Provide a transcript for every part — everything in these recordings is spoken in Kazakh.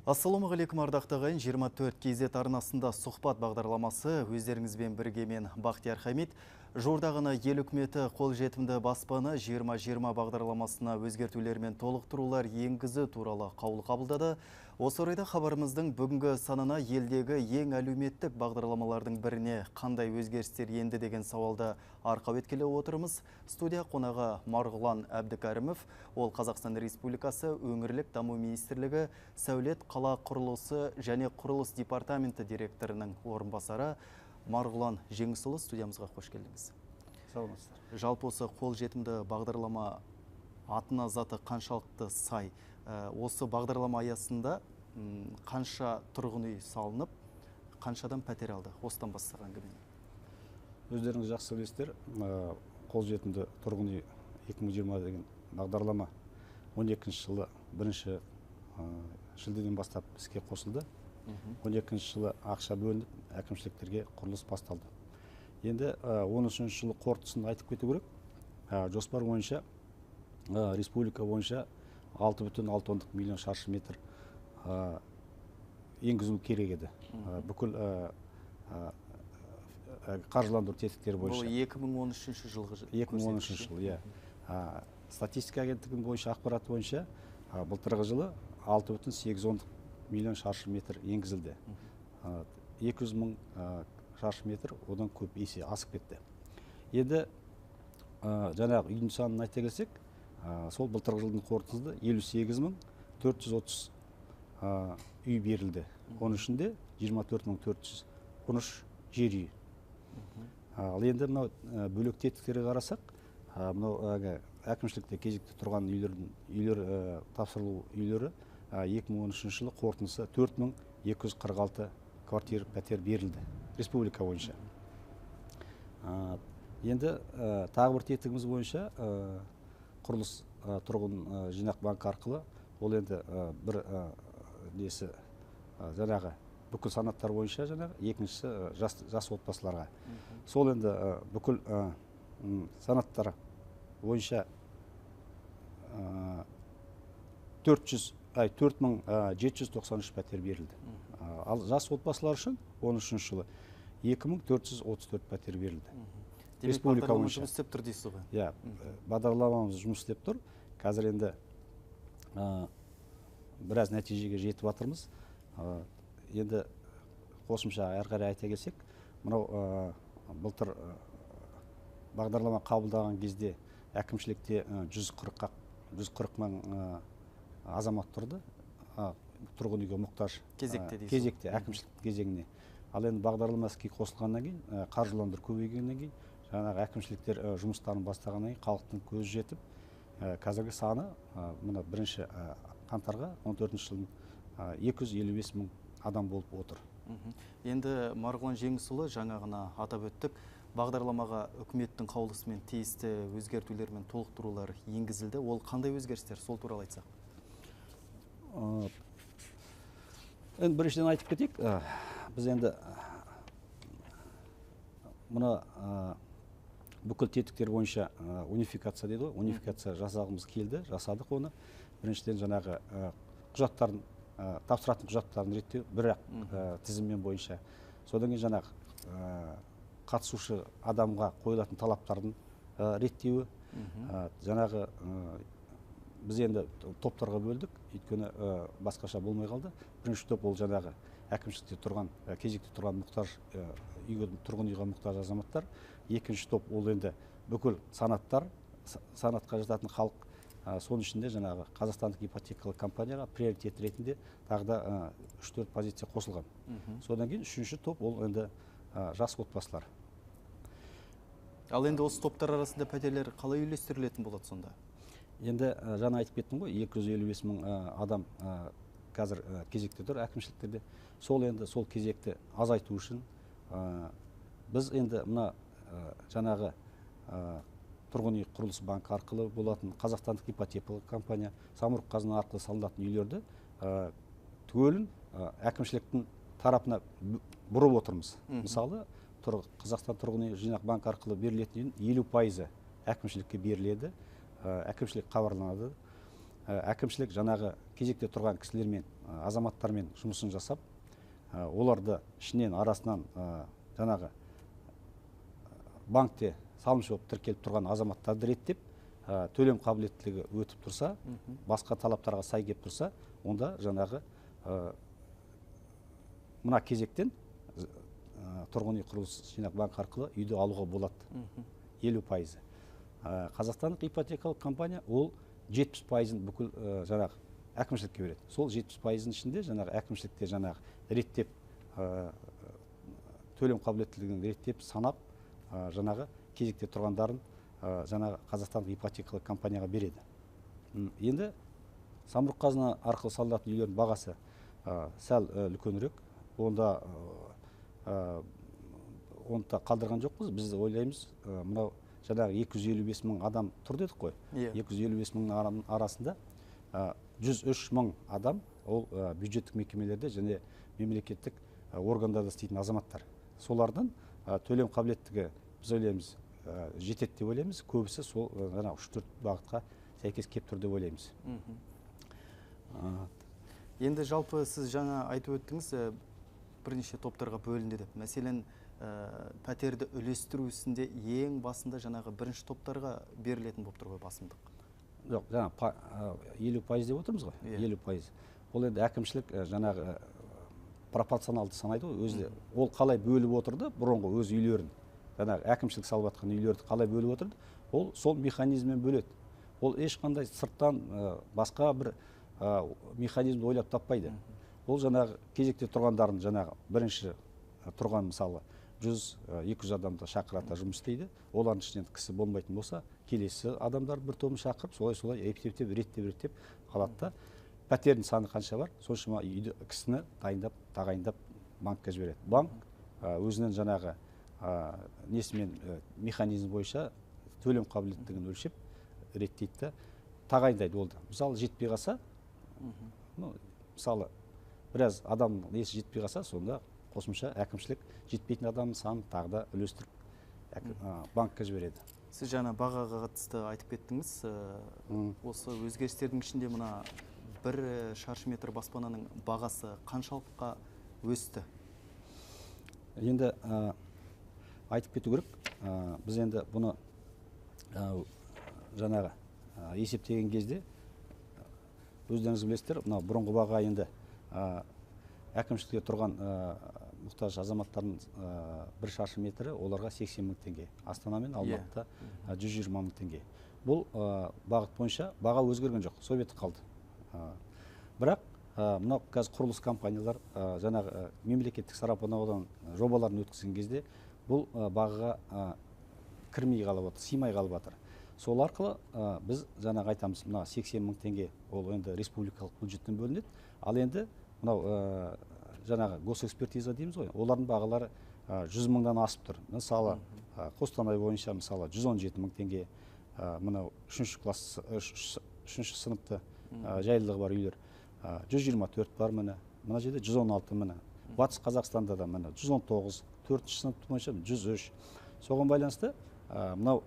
Ассалаумағалейкум ардақты ағайын, 24 KZ арнасында сұхбат бағдарламасы өздеріңізбен бірге мен Бақтияр Хамид. Жуырдағыны ел үкіметі қолжетімді баспаны 2020 бағдарламасына өзгертулер мен толықтырулар енгізу туралы қаулы қабылдады. Осы орайда хабарымыздың бүгінгі санына елдегі ең әлеуметтік бағдарламалардың біріне қандай өзгерістер енді деген сауалды арқау еткелі отырмыз. Студия қонағы Марғұлан Әбдікәрімов, ол Қазақстан Республикасы өңірлік даму министрлігі сәулет қала құрылысы және құрылыс департаменті директорының орынбасары. Марғұлан Жеңісұлы, студиямызға қош келдіңіз. Сауматсыздар. Жалпы осы қолжетімді бағдарлама атына заты қаншалықты сай? Осы бағдарлама аясында қанша тұрғын үй салынып, қаншадан пәтер алды? Осыдан бастаған әңгімені. Өздеріңіз жақсы білесіздер, қолжетімді тұрғын үй 2020 деген бағдарлама 12 жылы 1 шілдеден бастап іске қосылды. 12 жылы ақша бөлініп, әкімшіліктерге құрылыс басталды. Енді 13 жылы қорытындысын айтып кету керек. Жоспар бойынша республика бойынша 6,6 миллион шаршы метр енгізу керек еді. Бүкіл қаржыландыру тетіктері бойынша. Бұл 2013 жылғы 2013 жыл, иә. Статистика агенттігінің бойынша ақпарат бойынша былтырғы жылы 6,8 миллион шаршы метр енгізілді. 200 мың шаршы метр одан көп есе асып кетті. Енді жаңағы үйдің санын айта келсек, сол былтырғы жылдың қорытындысында 58.430 үй берілді. Оның ішінде 24.413 жер үй. Ал енді мынау бөлек тетіктерге қарасақ, мынау әкімшілікте кезекте тұрған үйлер тапсырылу үйлері 2013 жылы қорытындысы 4246 квартира пәтер берілді республика бойынша. Енді тағы бір тетігіміз бойынша құрылыс тұрғын жинақ банкі арқылы ол енді бір несі жаңағы бүкіл санаттар бойынша жаңағы екіншісі жас отбасыларға. Сол енді бүкіл санаттар бойынша 4793 пәтер берілді. Ал жас отбасылар үшін 13 жылы 2434 пәтер берілді. Демек, бағдарламамыз жұмыс істеп тұр дейсіз ғой? Иә, бағдарламамыз жұмыс істеп тұр. Қазір енді біраз нәтижеге жетіп жатырмыз. Енді қосымша әрі қарай айта келсек, мынау былтыр бағдарлама қабылдаған кезде әкімшілікте 140 мың азамат тұрды. Тұрғын үйге мұқтаж. Кезекте дейсіз? Кезекте, әкімшілік кезеңіне. Ал енді бағдарлама іске қосылғаннан кейін, қаржыландыру көбейгеннен кейін, жаңағы әкімшіліктер жұмыстарын бастағаннан кейін халықтың көзі жетіп, қазіргі саны мына 1 қаңтарға 14 жылдың 255 мың адам болып отыр. Енді Марғұлан Жеңісұлы жаңағына атап өттік, бағдарламаға үкіметтің қаулысымен тиісті өзгертулер мен толықтырулар енгізілді. Ол қандай өзгерістер? Сол туралы айтсақ. Енді біріншіден айтып кетейік, біз енді мұны бүкіл тетіктер бойынша унификация дейді ғой, унификация жасағымыз келді, жасадық оны. Біріншіден жаңағы құжаттарын, тапсыратын құжаттарын реттеу, бірақ тізіммен бойынша. Содан кейін жаңағы қатысушы адамға қойылатын талаптардың реттеуі, жаңағы біз енді топтарға бөлдік, өйткені басқаша болмай қалды. Бірінші топ ол жаңағы әкімшілікте тұрған, кезекте тұрған мұқтаж тұрғын үйге мұқтаж азаматтар. Екінші топ ол енді бүкіл санаттар, санатқа жататын халық. Соның ішінде жаңағы Қазақстандық ипотекалық компанияға приоритет ретінде тағы да 3-4 позиция қосылған. Содан кейін үшінші топ ол енді жас отбасылар. Ал енді осы топтар арасында пәтерлер қалай үйлестірілетін болады сонда? Енді жаңа айтып кеттім ғой, 255 мың адам қазір кезекте тұр әкімшіліктерде. Сол енді сол кезекті азайту үшін біз енді мына жаңағы тұрғын үй құрылыс банкі арқылы болатын Қазақстандық ипотекалық компания, самұрық қазына арқылы салынатын үйлерді түгелін әкімшіліктің тарапына бұрып отырмыз. Мысалы, Қазақстан тұрғын үй жинақ банкі арқылы берілетін 50% әкімшілікке беріледі, әкімшілік хабарланады. әкімшілік жаңағы кезекте тұрған кісілермен, азаматтармен жұмысын жасап, оларды ішінен арасынан жаңағы банкте салымшы болып тіркеліп тұрған азаматтарды реттеп, төлем қабілеттілігі өтіп тұрса, басқа талаптарға сай келіп тұрса, онда жаңағы мына кезектен тұрғын үй құрылыс жинақ банк арқылы үйді алуға болады. 50%. Қазақстандық ипотекалық компания ол 70%-ын бүкіл жаңағы әкімшілікке береді. Сол 70%-ын ішінде жаңағы әкімшілікте жаңағы реттеп, төлем қабілеттілігін реттеп, санап, жаңағы кезекте тұрғандарын жаңағы Қазақстандық ипотекалық компанияға береді. Енді самұрық қазына арқылы салынатын үйлердің бағасы сәл үлкенірек. Онда оны қалдырған жоқпыз. Біз ойлаймыз, мынау жаңағы 255 мың адам тұр дедік қой. 255 мың арасында 103 мың адам ол бюджеттік мекемелерде және мемлекеттік органдарда істейтін азаматтар. Солардың төлем қабілеттігі біз ойлаймыз жетеді деп ойлаймыз. Көбісі сол 3-4 бағытқа сәйкес келіп тұр деп ойлаймыз. Енді жалпы сіз жаңа айтып өттіңіз, бірнеше топтарға бөлінді деп. Мәселен, пәтерді үлестіру ісінде ең басында жаңағы бірінші топтарға берілетін болып тұр ғой басымдық. Жоқ, жаңа 50% деп отырмыз ғой, 50%. Ол енді әкімшілік жаңағы пропорционалды санайды ғой, өзі. Ол қалай бөліп отырды, бұрынғы өз үйлерін, жаңағы әкімшілік салып жатқан үйлерді қалай бөліп отырды, ол сол механизммен бөледі. Ол ешқандай сырттан басқа бір механизмді ойлап таппайды. Ол жаңағы кезекте тұрғандарын жаңағы бірінші тұрған мысалы 100-200 адамды шақырата жұмыс істейді. Олардың ішінен кісі болмайтын болса, келесі адамдар бір тобын шақырып, солай реттеп қалады да. Пәтердің саны қанша бар, соншама кісіні тағайындап банкқа жібереді. Банк өзінің жаңағы несімен механизм бойынша төлем қабілеттілігін өлшеп реттейді, тағайындайды олды. Мысалы жетпей қалса, мысалы біраз адам несі жетпей қалса, сонда қосымша әкімшілік жетпейтін адамның санын тағы да үлестіріп банкқа жібереді. Сіз жаңа бағаға қатысты айтып кеттіңіз. Осы өзгерістердің ішінде мына бір шаршы метр баспананың бағасы қаншалыққа өсті? Енді айтып кету керек. Біз енді бұны жаңағы есептеген кезде өздеріңіз білесіздер, мына бұрынғы баға енді әкімшілікте тұрған мұқтаж азаматтардың бір шаршы метрі оларға 80 мың теңге. Астана мен Алматыда 120 мың теңге. Бұл бағыт бойынша баға өзгерген жоқ, сол беті қалды. Бірақ мынау қазір құрылыс компаниялар жаңағы мемлекеттік сараптамадан жобаларын өткізген кезде бұл бағаға кірмей қалып отыр, сыймай қалып отыр. Сол арқылы біз жаңағы айтамыз, мына 80 мың теңге ол енді республикалық бюджеттен бөлінеді. Ал енді мынау жаңағы госэкспертиза дейміз ғой, олардың бағалары 100 мыңнан асып тұр. Мысалы, Қостанай бойынша мысалы 117 мың теңге, мынау 3-ші сыныпты жайлылығы бар үйлер 124 бар міне, мына жерде 116 міне. Батыс Қазақстанда да міне 119, 4-ші сыныпты бойынша 103. Соған байланысты мынау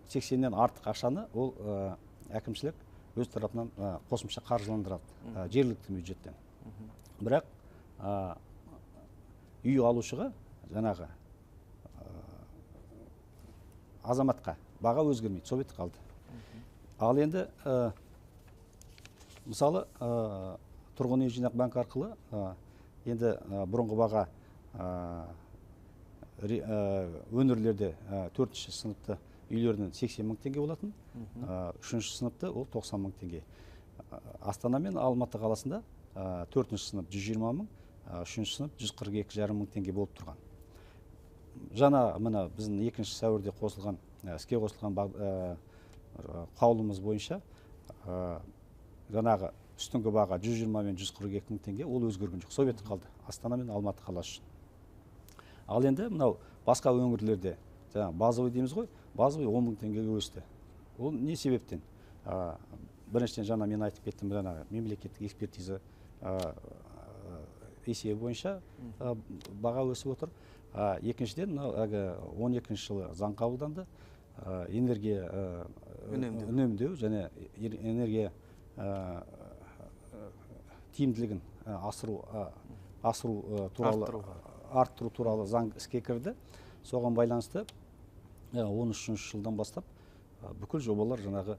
80-нен артық ақшаны ол әкімшілік өз тарапынан қосымша қаржыландырады жергілікті бюджеттен. Бірақ үй алушыға жаңағы азаматқа баға өзгермейді, сол беті қалды. Ал енді мысалы тұрғын үй жинақ банк арқылы енді бұрынғы баға өңірлерде 4-ші сыныпты үйлерінің 80 мың теңге болатын, 3-ші сыныпты ол 90 мың теңге. Астана мен Алматы қаласында 4-ші сынып 120 мың, 3-ші сынып 142,5 мың теңге болып тұрған. Жаңа мына біздің 2 сәуірде қосылған, іске қосылған қаулымыз бойынша жаңағы үстіңгі баға 120 мен 142 мың теңге ол өзгерген жоқ. Сол беті қалды Астана мен Алматы қаласы үшін. Ал енді мынау басқа өңірлерде базовый дейміз ғой, базовый 10 мың теңгеге өсті. Ол не себептен? Біріншіден жаңа мен айтып кеттім, жаңағы мемлекеттік экспертиза есебі бойынша баға өсіп отыр. Екіншіден 12 жылы заң қабылданды. Энергия үнемдеу және энергия тиімділігін арттыру туралы заң іске кірді. Соған байланысты 13 жылдан бастап бүкіл жобалар жаңағы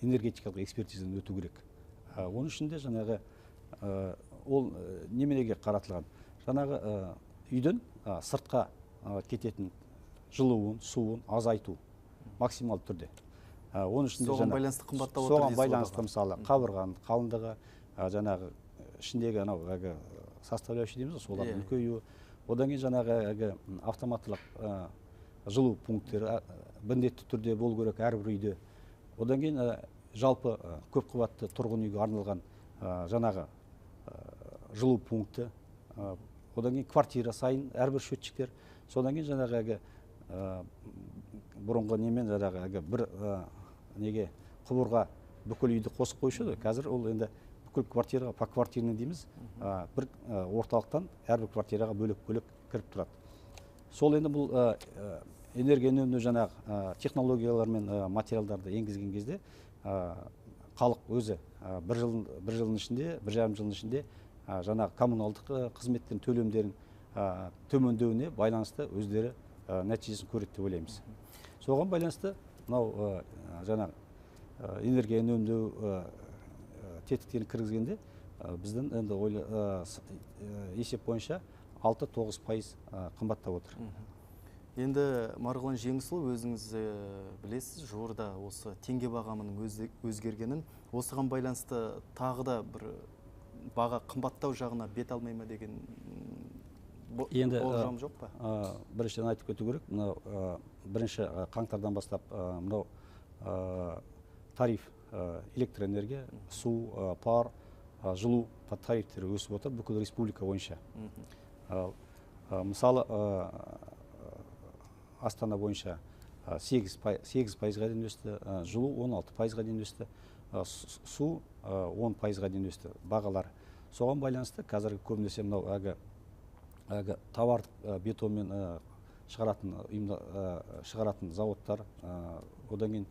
энергетикалық экспертизадан өту керек. Оның ішінде жаңағы ол неменеге қаратылған? Жаңағы үйден сыртқа кететін жылуын, суын азайту максималды түрде. Оның ішінде соған байланысты қымбаттап отыр. Соған байланысты мысалы қабырғаның қалыңдығы, жаңағы ішіндегі составляющий дейміз, солардың үлкеюі, одан кейін жаңағы автоматтылық жылу пункттері міндетті түрде болу керек әрбір үйде. Одан кейін жалпы көп қабатты тұрғын үйге арналған жаңағы жылу пункті, одан кейін квартира сайын әрбір счетчиктер, содан кейін жаңағы бұрынғы немен жаңағы бір неге құбырға бүкіл үйді қосып қойшы, қазір ол енді бүкіл квартираға поквартирный дейміз, бір орталықтан әрбір квартираға бөлек-бөлек кіріп тұрады. Сол енді бұл энергия үнемдеу жаңағы технологиялар мен материалдарды енгізген кезде халық өзі бір жылдың ішінде, бір жарым жылдың ішінде жаңағы коммуналдық қызметтердің төлемдерін төмендеуіне байланысты өздері нәтижесін көреді деп ойлаймыз. Соған байланысты мынау жаңағы энергия үнемдеу тетіктерін кіргізгенде біздің енді есеп бойынша 6-9% қымбаттап отыр. Енді Марғұлан Жеңісұлы, өзіңіз білесіз, жуырда осы теңге бағамының өзгергенін, осыған байланысты тағы да бір баға қымбаттау жағына бет алмай ма деген болжам жоқ па? Біріншіден айтып кету керек, мынау бірінші қаңтардан бастап мынау тариф, электроэнергия, су, пар, жылу тарифтері өсіп отыр бүкіл республика бойынша. Мысалы Астана бойынша 8%-ға дейін өсті, жылу 16%-ға дейін өсті, су 10%-ға дейін өсті бағалар. Соған байланысты қазіргі көбінесе мынау товар бетонмен шығаратын заводтар, одан кейін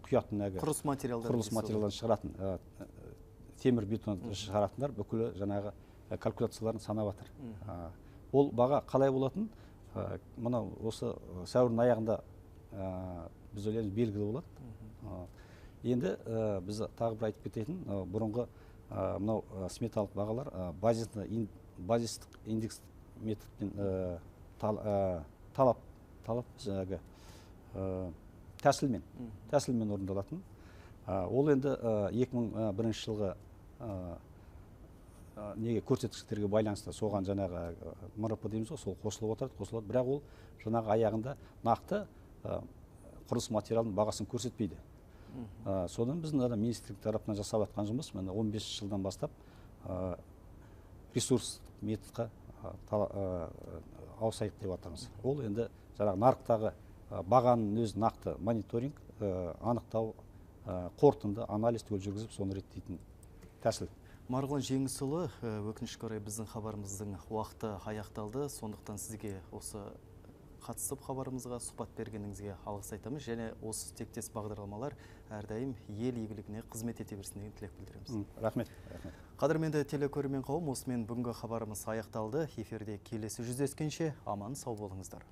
құятын құрылыс материалдарын шығаратын темір бетон шығаратындар бүкілі жаңағы калькуляцияларын санап жатыр. Ол баға қалай болатын? Мынау осы сәуірдің аяғында біз ойлаймыз белгілі болады. Енді біз тағы бір айтып кететін, бұрынғы мынау сметалық бағалар базистік индекс методпен талап жаңағы тәсілмен орындалатын. Ол енді 2001 жылғы неге көрсеткіштерге байланысты соған жаңағы МРП дейміз ғой, сол қосылып отырады, бірақ ол жаңағы аяғында нақты құрылыс материалының бағасын көрсетпейді. Содан біздің министрлік тарапынан жасап жатқан жұмыс, 15 жылдан бастап ресурс методқа ауысайық деп жатырмыз. Ол енді жаңағы нарықтағы бағаның өз нақты мониторинг, анықтау, қорытынды анализ жүргізіп, соны реттейтін тәсіл. Марғұлан Жеңісұлы, өкінішке орай біздің хабарымыздың уақыты аяқталды. Сондықтан сізге осы қатысып хабарымызға сұхбат бергеніңізге алғыс айтамыз, және осы тектес бағдарламалар әрдайым ел игілігіне қызмет ете берсін деген тілек білдіреміз. Рахмет. Қадірменді телекөрермен қауым, осымен бүгінгі хабарымыз аяқталды. Эфирде келесі жүздескенше аман сау болыңыздар.